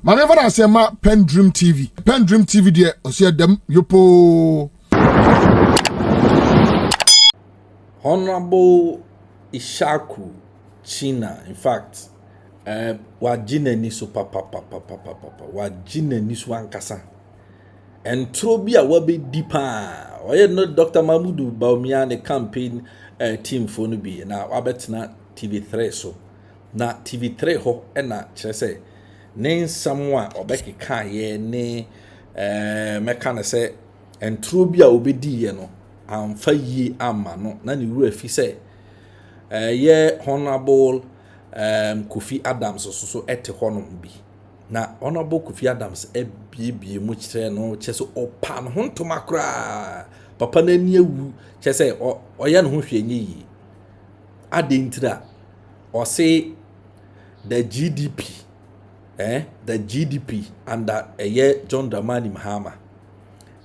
Manever I say ma PENDREAM TV. PENDREAM TV there, osia dem yopo. Honorable Ishaku China, in fact, wajine niso papa wajine niso ankasa. And trobia wabe deeper. Oye no Dr. Mahmudu Baumia ne campaign team for no be na wabetna TV3 so. Na TV3 ho na kyerɛ sɛ ne nsɛm a ɔbɛke ka ye ne mɛka ne sɛ entro bi a obedi ye no amfa yi ama no na ne wura fi sɛ ye honorable Kofi Adams so ete honom bi na honorable Kofi Adams ebiebie mu kyerɛ no kyerɛ sɛ ɔpa no ho ntoma kra papa na ni awu kyerɛ sɛ ɔyɛ no ho hwɛnye yi adentira ɔse the GDP under John Dramani Mahama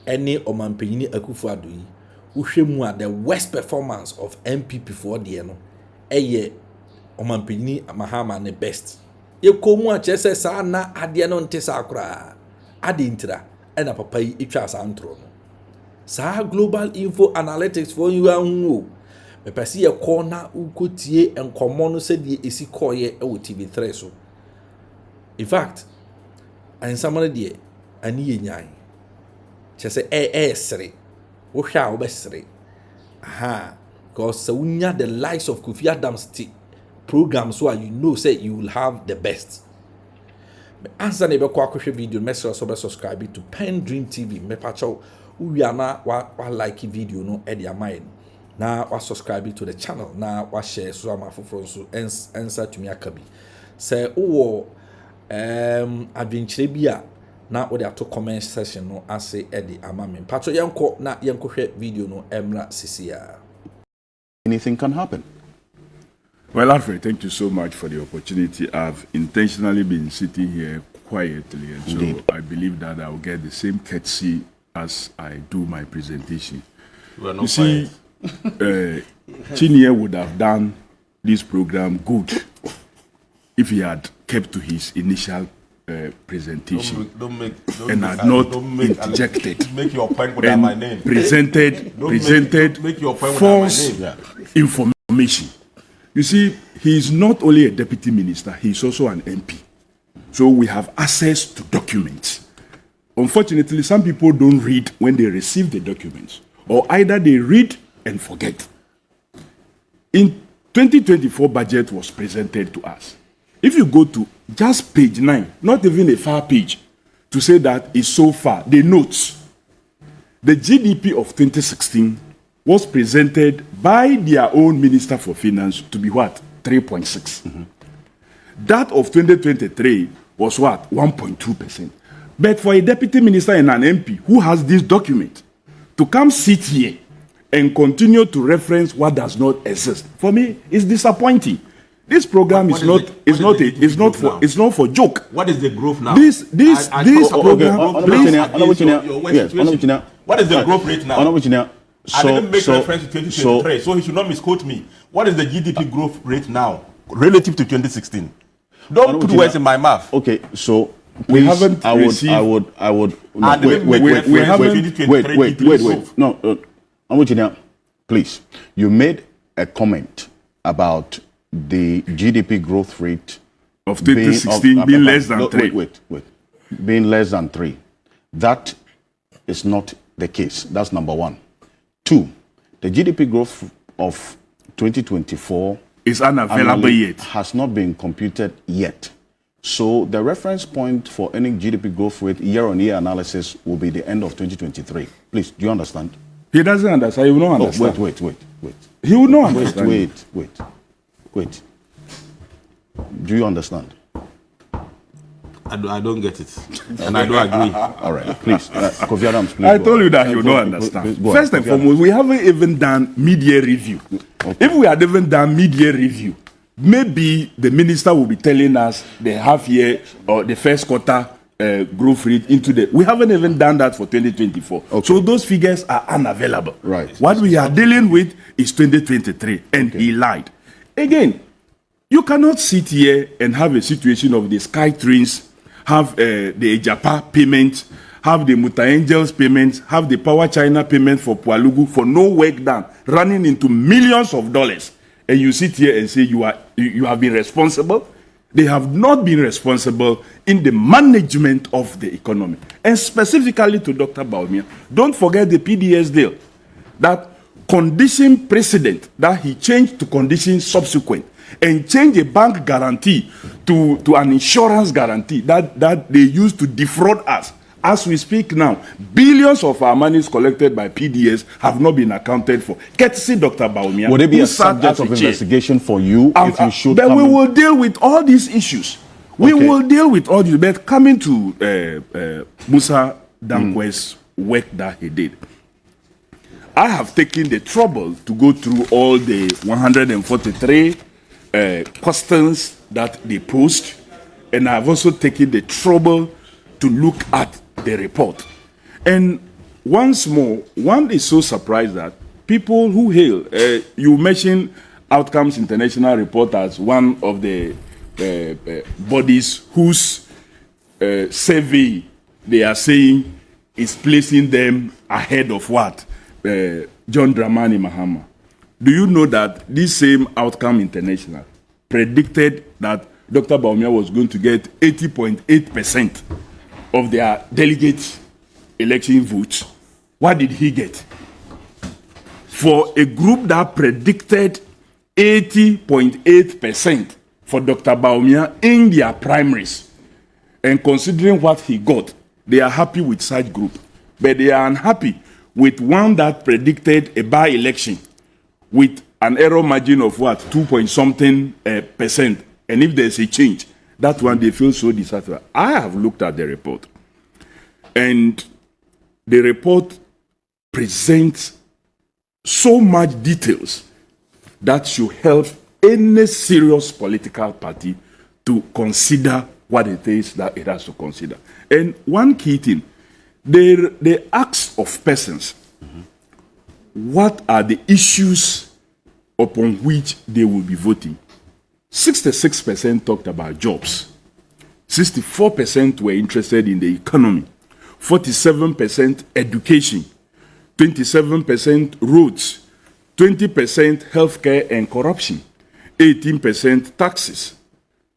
any omampanyini Akuffo Addo yi uhwe mu a the worst performance of MPP for the no omampanyini Mahama ne best ye komu a kyerɛ sɛ saa na ade no nte saa kra ade ntira na papa yi etwa saa ntro no saa global info analytics for you anwo me pese ye corner ukotie enkomo no se die esi koye e wo TV3 so in fact ansamane die ani ye nyan che se sere wo hwa wo be sere aha because so unya the likes of Kofi Adams program so you know say you will have the best answer ne be kwa kwhwe video message so be subscribe to PENDREAM TV me pacho uwi ana wa like video no e dia mind na wa subscribe to the channel na wa share so ama foforo so answer to me akabi say wo adventure bia na wo dey to comment section no ase e dey ama me pacho yenko na yenko hwe video no emra sisia. Anything can happen. Well, Alfred, thank you so much for the opportunity. I've intentionally been sitting here quietly, and so I believe that I will get the same courtesy as I do my presentation. You see, Chinie would have done this program good if he had kept to his initial presentation and had not interjected make your point without my name. presented false information. You see, he is not only a deputy minister, he is also an MP. So we have access to documents. Unfortunately, some people don't read when they receive the documents, or either they read and forget. In 2024 budget was presented to us. If you go to just page 9, not even a far page, to say that is so far, the notes, the GDP of 2016 was presented by their own Minister for Finance to be what? 3.6. That of 2023 was what? 1.2%. But for a deputy minister and an MP who has this document to come sit here and continue to reference what does not exist, for me, it's disappointing. This program is not for joke. What is the growth now? This program. What is the growth rate now? I didn't make reference to 2023, so he should not misquote me. What is the GDP growth rate now relative to 2016? Don't put words in my mouth. Okay, so we haven't. Wait. No, please. You made a comment about the GDP growth rate of 2016 being less than 3. Wait. Being less than 3. That is not the case. That's number one. 2, the GDP growth of 2024 is unavailable yet. Has not been computed yet. So the reference point for any GDP growth rate year-on-year analysis will be the end of 2023. Please, do you understand? He doesn't understand. He will not understand. Wait. He will not understand. Wait. Do you understand? I don't get it, and I don't agree. All right, please, Kofi Adams, please. I told you that you don't understand. First and foremost, we haven't even done mid-year review. Okay. If we had even done mid-year review, maybe the minister will be telling us the half-year or the first quarter growth rate into the. We haven't even done that for 2024. Okay. So those figures are unavailable. Right. What we are dealing with is 2023, and he lied. Again, you cannot sit here and have a situation of the sky trains have the Ejapa payment, have the Muta Angels payment, have the Power China payment for Pualugu for no work done, running into millions of dollars. And you sit here and say you have been responsible. They have not been responsible in the management of the economy. And specifically to Dr. Bawumia, don't forget the PDS deal. That condition precedent that he changed to condition subsequent and changed a bank guarantee to an insurance guarantee that they used to defraud us. As we speak now, billions of our monies collected by PDS have not been accounted for. Courtesy Dr. Bawumia. Would it be a subject of investigation for you if you should? Then we will deal with all these issues. We will deal with all these. But coming to Musa Dankwe's work that he did, I have taken the trouble to go through all the 143 questions that they posed, and I've also taken the trouble to look at the report. And once more, one is so surprised that people who hail, you mentioned Outcomes International report as one of the bodies whose survey they are saying is placing them ahead of what? John Dramani Mahama. Do you know that this same Outcome International predicted that Dr. Bawumia was going to get 80.8% of their delegate election votes? What did he get? For a group that predicted 80.8% for Dr. Bawumia in their primaries, and considering what he got, they are happy with such group. But they are unhappy with one that predicted a by-election with an error margin of what, 2-point-something%. And if there's a change, that one they feel so dissatisfied. I have looked at the report, and the report presents so much details that should help any serious political party to consider what it is that it has to consider. And one key thing, they ask of persons, what are the issues upon which they will be voting? 66% talked about jobs. 64% were interested in the economy. 47% education. 27% roads. 20% healthcare and corruption. 18% taxes.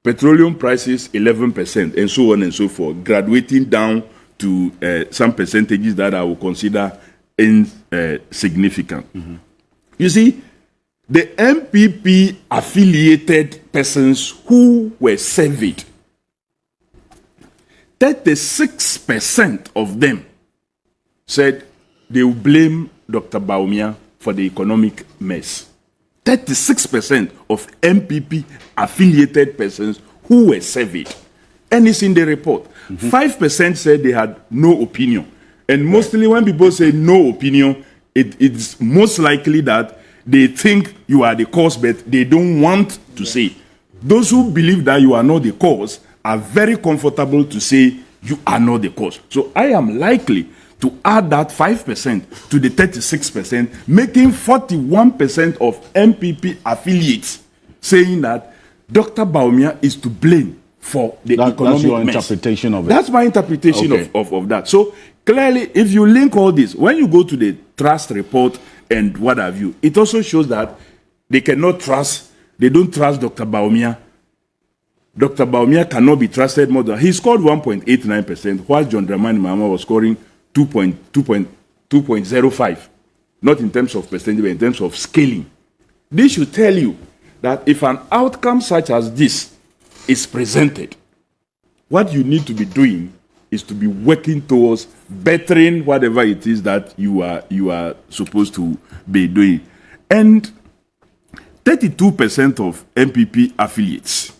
Petroleum prices, 11%, and so on and so forth, graduating down to some percentages that I will consider insignificant. You see, the MPP affiliated persons who were surveyed, 36% of them said they will blame Dr. Bawumia for the economic mess. 36% of MPP affiliated persons who were surveyed. And it's in the report. 5% said they had no opinion. And mostly when people say no opinion, it's most likely that they think you are the cause, but they don't want to say. Those who believe that you are not the cause are very comfortable to say you are not the cause. So I am likely to add that 5% to the 36%, making 41% of MPP affiliates saying that Dr. Bawumia is to blame for the economic mess. That's your interpretation of it? That's my interpretation of that. So clearly, if you link all this, when you go to the trust report and what have you, it also shows that they cannot trust, they don't trust Dr. Bawumia. Dr. Bawumia cannot be trusted more than, he scored 1.89%, while John Dramani Mahama was scoring 2.05, not in terms of percentage, but in terms of scaling. This should tell you that if an outcome such as this is presented, what you need to be doing is to be working towards bettering whatever it is that you are supposed to be doing. And 32% of MPP affiliates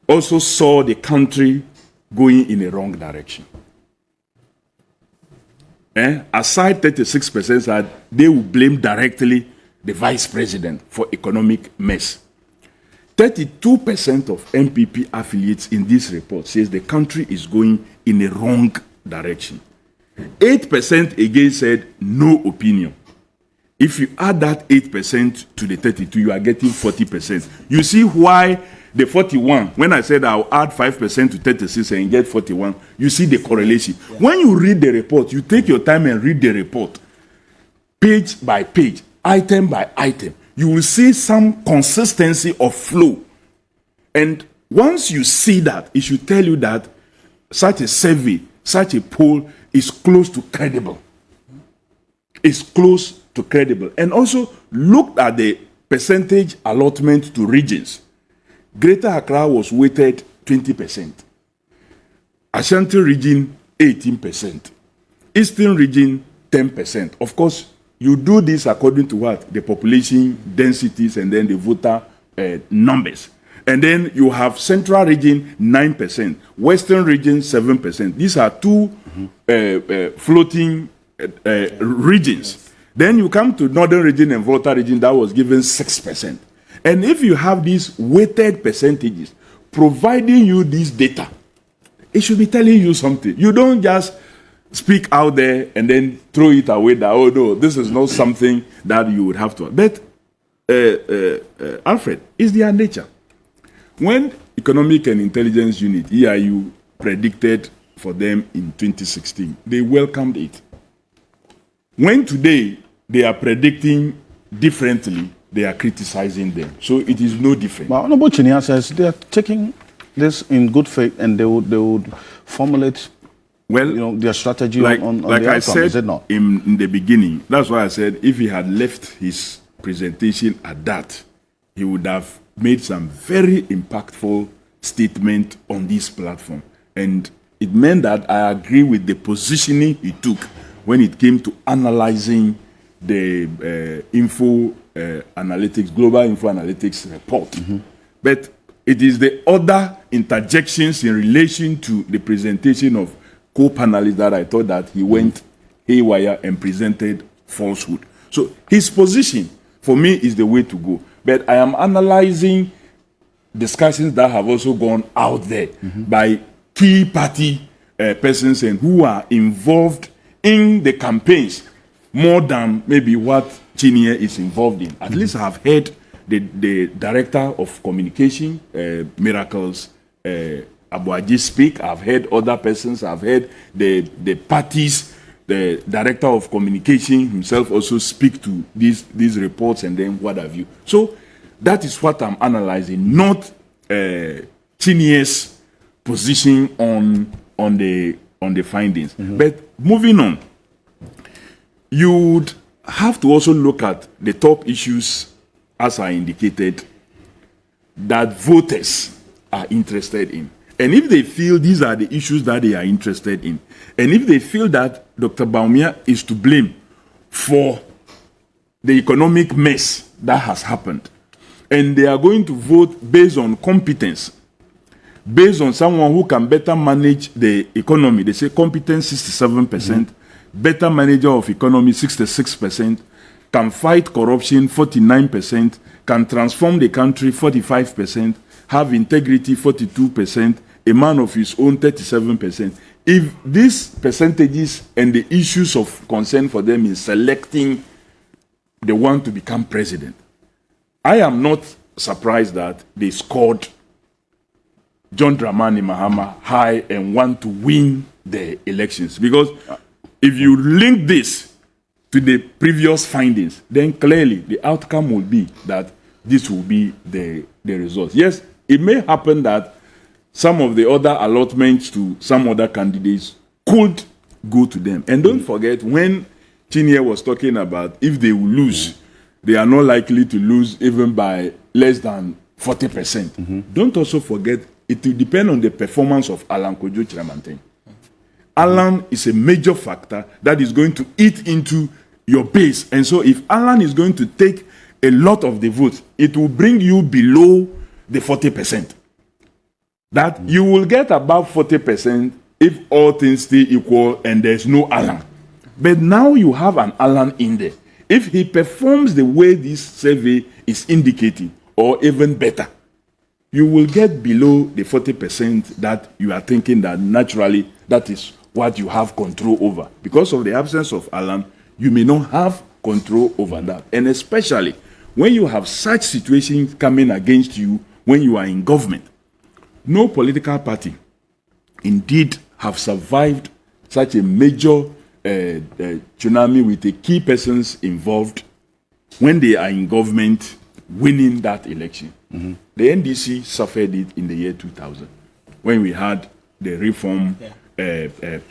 also saw the country going in a wrong direction. Aside 36% said they will blame directly the vice president for economic mess. 32% of MPP affiliates in this report says the country is going in a wrong direction. 8% again said no opinion. If you add that 8% to the 32, you are getting 40%. You see why the 41, when I said I'll add 5% to 36 and get 41, you see the correlation. Yeah. When you read the report, you take your time and read the report, page by page, item by item. You will see some consistency of flow. And once you see that, it should tell you that such a survey, such a poll is close to credible. It's close to credible. And also look at the percentage allotment to regions. Greater Accra was weighted 20%. Ashanti region, 18%. Eastern region, 10%. Of course, you do this according to what? The population densities and then the voter numbers. And then you have Central region, 9%. Western region, 7%. These are two floating regions. Then you come to Northern region and Volta region, that was given 6%. And if you have these weighted percentages providing you this data, it should be telling you something. You don't just speak out there and then throw it away that, oh no, this is not something that you would have to. But, Alfred, it's their nature. When Economic and Intelligence Unit, EIU, predicted for them in 2016, they welcomed it. When today they are predicting differently, they are criticizing them. So it is no different. But Honorable Chinia says they are taking this in good faith and they would formulate their strategy on the outcome. I said, is it not? In the beginning, that's why I said if he had left his presentation at that, he would have made some very impactful statement on this platform. And it meant that I agree with the positioning he took when it came to analyzing the global info analytics report. Mm-hmm. But it is the other interjections in relation to the presentation of co-panelists that I thought that he went haywire and presented falsehood. So his position, for me, is the way to go. But I am analyzing discussions that have also gone out there by key party persons and who are involved in the campaigns more than maybe what Chinie is involved in. At least I have heard the director of communication, Miracles Abuaji, speak. I've heard other persons. I've heard the parties, the director of communication himself also speak to these reports and then what have you. So that is what I'm analyzing, not Chinie's position on the findings. But moving on, you would have to also look at the top issues, as I indicated, that voters are interested in. And if they feel these are the issues that they are interested in, and if they feel that Dr. Bawumia is to blame for the economic mess that has happened, and they are going to vote based on competence, based on someone who can better manage the economy, they say competence 67%, better manager of economy 66%, can fight corruption 49%, can transform the country 45%, have integrity 42%, a man of his own 37%. If these percentages and the issues of concern for them is selecting the one to become president, I am not surprised that they scored John Dramani Mahama high and want to win the elections. Because if you link this to the previous findings, then clearly the outcome will be that this will be the result. Yes, it may happen that some of the other allotments to some other candidates could go to them. And don't forget, when Chinie was talking about if they will lose, they are not likely to lose even by less than 40%. Don't also forget, it will depend on the performance of Alan Kojo Chiramanten. Alan is a major factor that is going to eat into your base. And so if Alan is going to take a lot of the votes, it will bring you below the 40%. That you will get above 40% if all things stay equal and there's no Alan. But now you have an Alan in there. If he performs the way this survey is indicating, or even better, you will get below the 40% that you are thinking that naturally that is what you have control over. Because of the absence of Alan, you may not have control over that. And especially when you have such situations coming against you when you are in government. No political party indeed have survived such a major tsunami with the key persons involved when they are in government winning that election. Mm-hmm. The NDC suffered it in the year 2000 when we had the Reform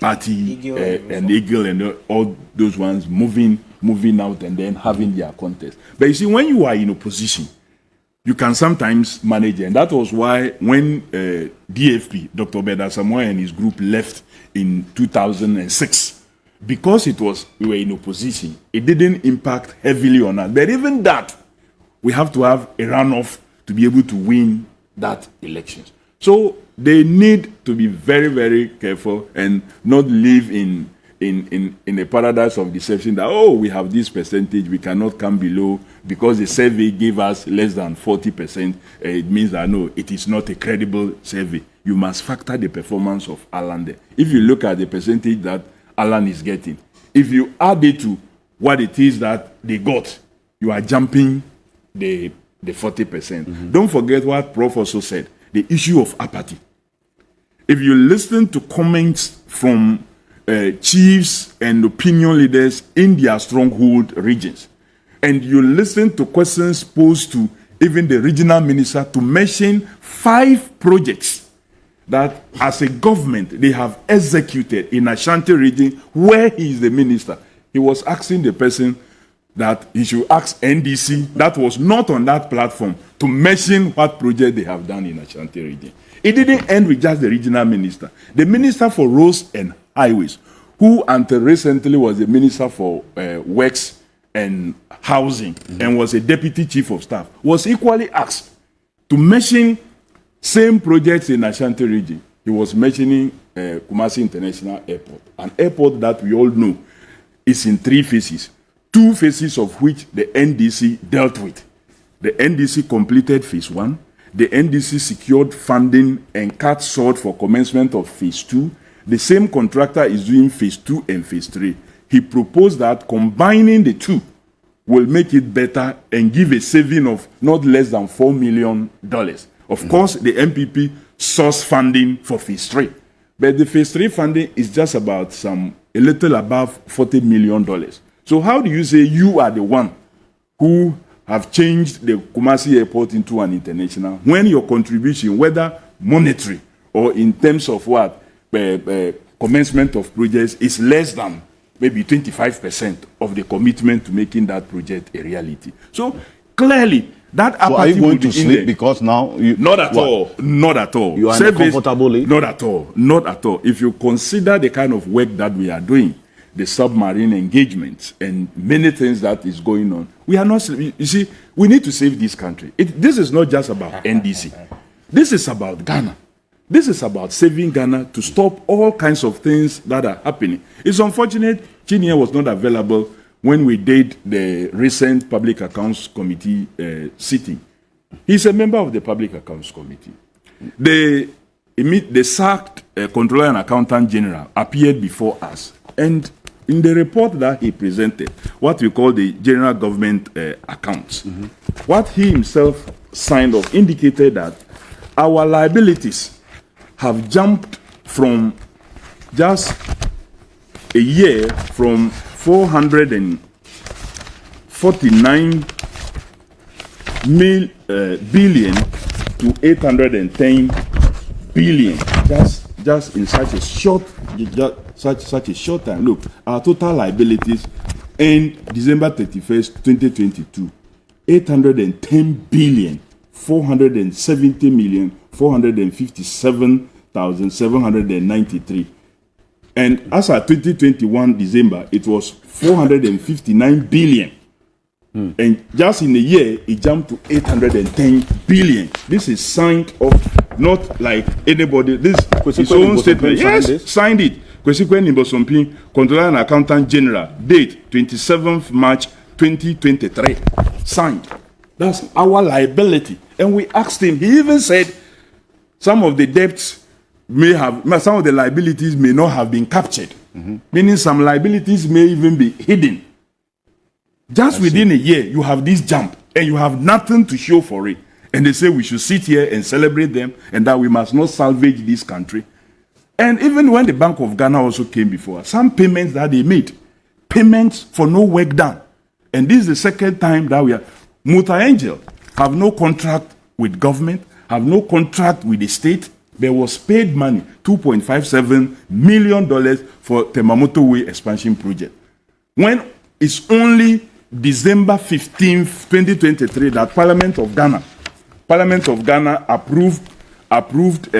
Party and Eagle and all those ones moving out and then having their contest. But you see, when you are in opposition, you can sometimes manage it. And that was why when DFP, Dr. Beda Samoa and his group left in 2006, because we were in opposition, it didn't impact heavily on us. But even that, we have to have a runoff to be able to win that election. So they need to be very, very careful and not live in a paradise of deception that, oh, we have this percentage, we cannot come below because the survey gave us less than 40%. It means that, no, it is not a credible survey. You must factor the performance of Alan there. If you look at the percentage that Alan is getting, if you add it to what it is that they got, you are jumping the 40%. Mm-hmm. Don't forget what Prof also said, the issue of apathy. If you listen to comments from chiefs and opinion leaders in their stronghold regions, and you listen to questions posed to even the regional minister to mention 5 projects that as a government they have executed in Ashanti region where he is the minister, he was asking the person that he should ask NDC that was not on that platform to mention what project they have done in Ashanti region. It didn't end with just the regional minister. The minister for roads and highways, who until recently was the minister for works and housing and was a deputy chief of staff, was equally asked to mention same projects in Ashanti region. He was mentioning Kumasi International Airport, an airport that we all know is in 3 phases, 2 phases of which the NDC dealt with. The NDC completed phase 1. The NDC secured funding and cut short for commencement of phase 2. The same contractor is doing phase 2 and phase 3. He proposed that combining the 2 will make it better and give a saving of not less than $4 million. Of course, the MPP sourced funding for phase 3. But the phase 3 funding is just about a little above $40 million. So how do you say you are the one who have changed the Kumasi airport into an international when your contribution, whether monetary or in terms of what commencement of projects, is less than maybe 25% of the commitment to making that project a reality? So clearly, that apathy. So are you going to sleep because now you... Not at all. Not at all. You are comfortably? Not at all. Not at all. If you consider the kind of work that we are doing, the submarine engagements and many things that is going on, we are not... You see, we need to save this country. This is not just about NDC. This is about Ghana. This is about saving Ghana to stop all kinds of things that are happening. It's unfortunate Chinyere was not available when we did the recent Public Accounts Committee sitting. He's a member of the Public Accounts Committee. The sacked Controller and Accountant General appeared before us. And in the report that he presented, what we call the General Government Accounts, what he himself signed off indicated that our liabilities have jumped from just a year from 449 billion to 810 billion, just in such a short time. Look, our total liabilities end December 31st, 2022, 810 billion, 470 million, 457,793. And as at 2021 December, it was 459 billion. And just in a year, it jumped to 810 billion. This is signed off, not like anybody. This is his own statement. Yes, signed it. Kwesikwe Nimbosompi, Controller and Accountant General, date 27th March 2023. Signed. That's our liability. And we asked him, he even said some of the debts some of the liabilities may not have been captured. Meaning some liabilities may even be hidden. Just within a year, you have this jump and you have nothing to show for it. And they say we should sit here and celebrate them and that we must not salvage this country. And even when the Bank of Ghana also came before, some payments that they made, payments for no work done. And this is the second time that we are. Muta Angel have no contract with government, have no contract with the state. There was paid money, $2.57 million for Temamoto Way expansion project. When it's only December 15th, 2023, that Parliament of Ghana approved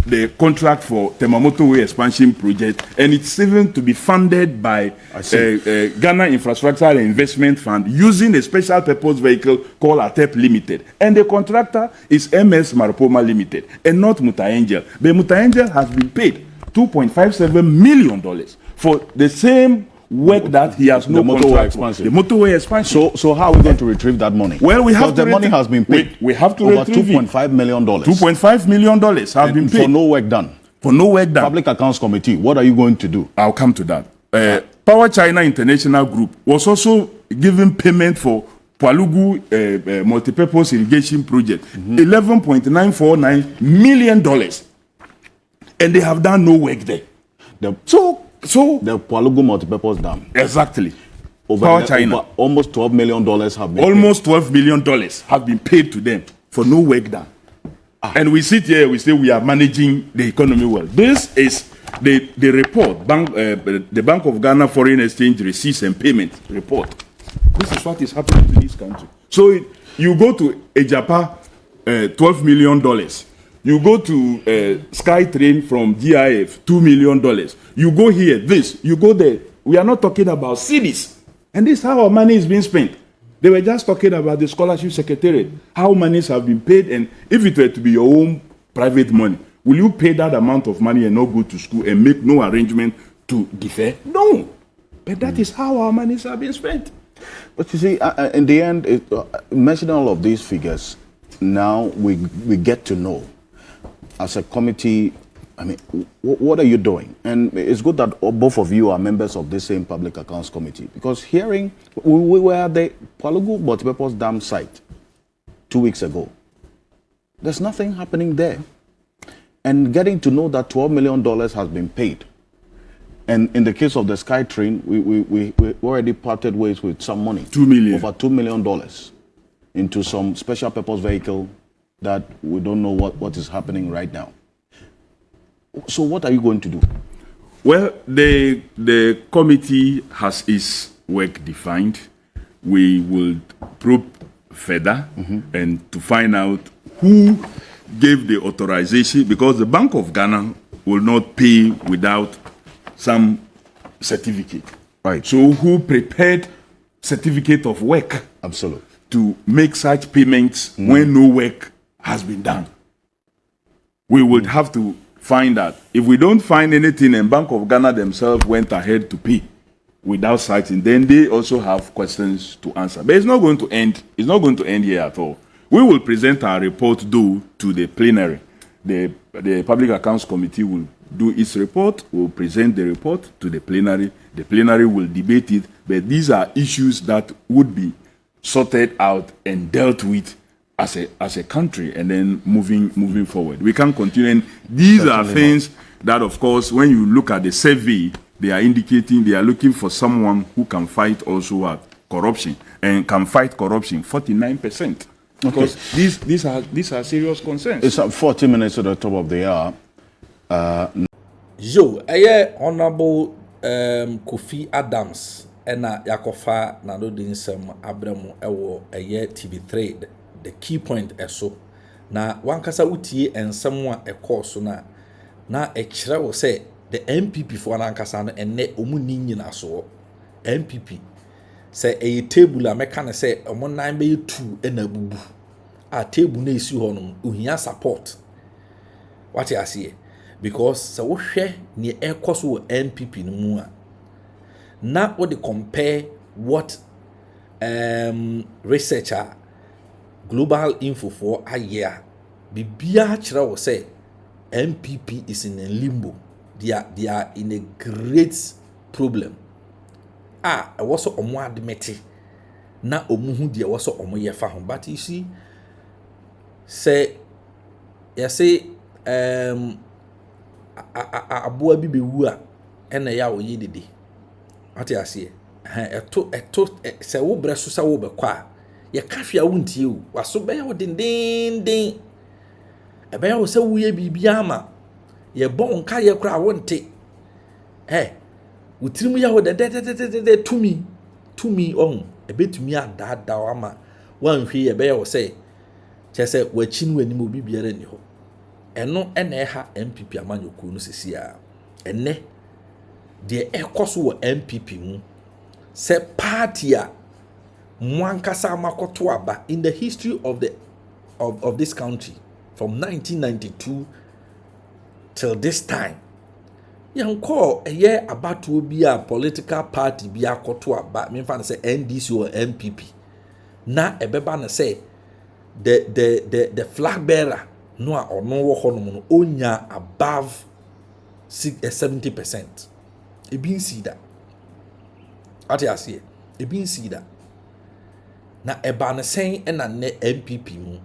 the contract for Temamoto Way expansion project, and it's even to be funded by Ghana Infrastructure and Investment Fund using a special purpose vehicle called ATEP Limited. And the contractor is MS Maripoma Limited and not Muta Angel. But Muta Angel has been paid $2.57 million for the same work that he has no contract for. The motorway expansion. So how are we going to retrieve that money? Well, we have because the money has been paid. We have to over retrieve $2.5 million. $2.5 million has been paid for no work done. For no work done. Public Accounts Committee, what are you going to do? I'll come to that. Power China International Group was also given payment for Palugu multipurpose irrigation project, $11.949 million, and they have done no work there. So the Palugu multipurpose dam. Exactly. Power China. Over almost $12 million have been almost $12 million have been paid to them for no work done. And we sit here, we say we are managing the economy well. This is the report, the Bank of Ghana Foreign Exchange Receipts and Payment report. This is what is happening to this country. So you go to Ejapa, $12 million. You go to SkyTrain from GIF, $2 million. You go here, this. You go there. We are not talking about cities. And this is how our money is being spent. They were just talking about the scholarship secretariat, how monies have been paid, and if it were to be your own private money, will you pay that amount of money and not go to school and make no arrangement to defer? No. But that is how our monies are being spent. But you see, in the end, mentioning all of these figures, now we get to know, as a committee, I mean, what are you doing? And it's good that both of you are members of the same Public Accounts Committee, because we were at the Palugu multipurpose dam site 2 weeks ago. There's nothing happening there. And getting to know that $12 million has been paid. And in the case of the SkyTrain, we already parted ways with some money. $2 million. Over $2 million into some special purpose vehicle that we don't know what is happening right now. So what are you going to do? Well, the committee has its work defined. We will probe further and to find out who gave the authorization, because the Bank of Ghana will not pay without some certificate. Right. So who prepared certificate of work? Absolutely. To make such payments when no work has been done. We would have to find that. If we don't find anything and Bank of Ghana themselves went ahead to pay without citing, then they also have questions to answer. But it's not going to end. It's not going to end here at all. We will present our report though to the plenary. The Public Accounts Committee will do its report, will present the report to the plenary. The plenary will debate it, but these are issues that would be sorted out and dealt with as a country, and then moving forward. We can continue. And these are things that, of course, when you look at the survey, they are indicating they are looking for someone who can fight also corruption, and can fight corruption 49%. Because these are serious concerns. It's 40 minutes to the top of the hour. Honorable Kofi Adams ena yakofa na do din sem abramo ewo TV3 the key point eso na wankasa utie ensem a ekoso na ekire wo se the MPP for nankasa no enne omuni nyina so MPP se table a meka ne se omo nan be 2 ena bubu a table na esi ho no ohia support what you see, because so wo hwe ne ekoso MPP no mu a now what they compare what researcher Global Info for a year bibia chira wo say MPP is in a limbo. They are in a great problem. Was omo admit na omu hu de was omo ye fa ho, but you see say yɛse aboa bi bewu a ɛna ya oyi didi ate ase ɛto sɛ wo brɛ so sɛ wo bɛkɔ a yɛ ka hwe a wontie o waso bɛyɛ wo dendenden ɛbɛyɛ wo sɛ woyɛ biribiara ama yɛ bɔ nka yɛ kora wonte wotirim yɛ wo dɛdɛdɛdɛdɛ tumi ɔho ɛbɛtumi adaada wo ama wanhwe yɛbɛyɛ wo sɛ kyɛ sɛ wakyi no anim obi biara ni hɔ ɛno ɛna ɛha MPP amanyɔkuo no sisi a ɛnɛ deɛ ɛkɔ so wɔ MPP mu sɛ party a mwankasa amakoto aba in the history of this country from 1992 till this time yankɔ ɛyɛ abatoɔ bi a political party bi akoto aba memfa no sɛ NDC or MPP na ɛbɛba no sɛ the flag bearer no a ɔno wɔ hɔ no onya above 70%. Ebi nsi da ate aseɛ ebi nsi da na ɛba no sɛn ɛna ne MPP mu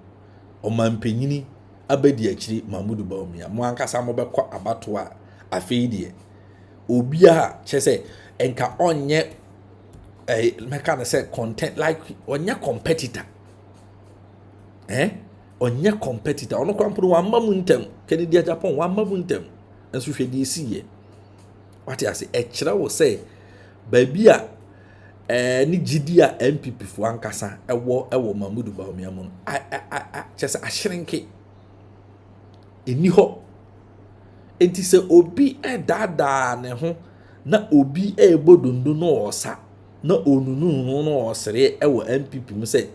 ɔmampanyini abɛdi akyiri Mahmudu Bawumia mo ankasa mo bɛkɔ abato a afei deɛ obi a kyɛ sɛ enka ɔnyɛ mɛka no sɛ content like ɔnyɛ competitor ɔnyɛ competitor ɔno kwa mpo wamma mu ntem Kennedy Japan wamma mu ntem nso hwɛ de siye wate ase ɛkyerɛ wo sɛ baabi a ni gidi a MPP fo ankasa ɛwɔ Mahmudu Bawumia mu kyɛ sɛ ahyerenke eni hɔ enti sɛ obi ɛdaadaa ne ho na obi ɛbɔ dondo no ɔsa na onunu no ɔsere ɛwɔ MPP mu sɛ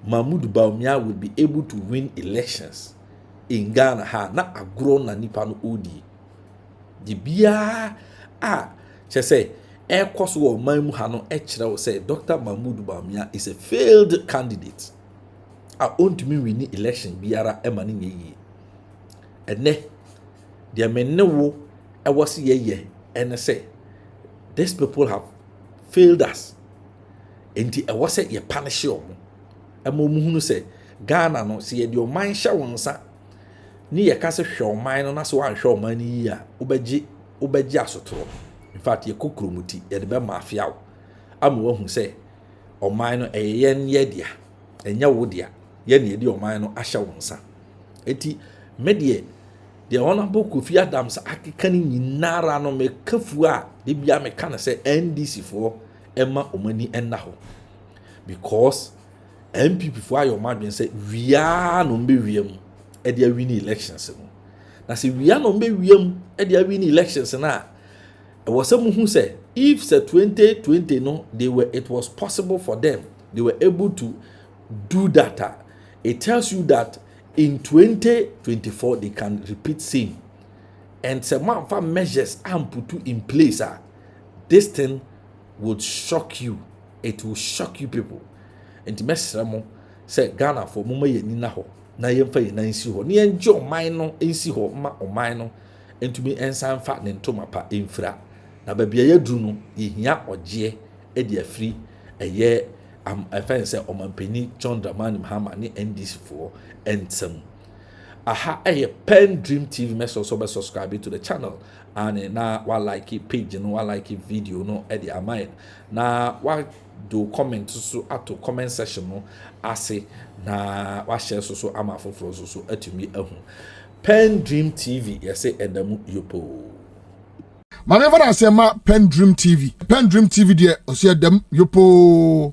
Mahmudu Bawumia will be able to win elections in Ghana ha na agro na nipa no odi di bia kyɛ sɛ ɛkɔ so wɔ man mu ha no ɛkyerɛ wo sɛ Dr. Mahmudu Bawumia is a failed candidate a ontumi win election biara ɛma ne nyɛ ɛnɛ deɛ menne wo ɛwɔ se yɛyɛ ɛne sɛ these people have failed us enti ɛwɔ sɛ yɛ punish ɔmo ɛma ɔmo hunu sɛ Ghana no sɛ yɛde ɔman hyɛ wo nsa ne yɛka sɛ hwɛ ɔman no na sɛ woanhwɛ ɔman no yi a wobɛgye asotoro in fact yɛ kokromuti yɛde bɛma afia wo ama wahu sɛ ɔman no ɛyɛ yɛn yɛdea ɛnyɛ wo dea yɛne yɛde ɔman no ahyɛ wo nsa eti medeɛ deɛ Honorable Kofi Adams akeka ne nyinara no mekafu a de bia meka no sɛ NDC foɔ ɛma ɔmani ɛna hɔ because MPP foɔ ayɛ ɔmadwen sɛ wia no mbɛwia mu ɛde awini elections no na sɛ wia no mbɛwia mu ɛde awini elections na ɛwɔ sɛ muhu sɛ if sɛ 2020 no it was possible for them, they were able to do that. It tells you that in 2024 they can repeat same, and some of measures are put in place. This thing would shock you. It will shock you people. And the message say Ghana for mama ye ni na ho na yemfa ye na nsi ho. Ni enjo man no nsi ho ma oman no entumi ensan fa ne ntoma pa emfira. Na ba bia yaduru no yehia ogye e de afiri eye afen say omampani John Dramani Mahama ni NDC for ensem. Aha PENDREAM TV message so be subscribe to the channel and na wa like it page no wa like it video no e de amay na wa do comment so ato comment section no ase na wa share so ama foforo so atumi ahu PENDREAM TV yese edamu yopo Maneva na sema PENDREAM TV de ose edam yopo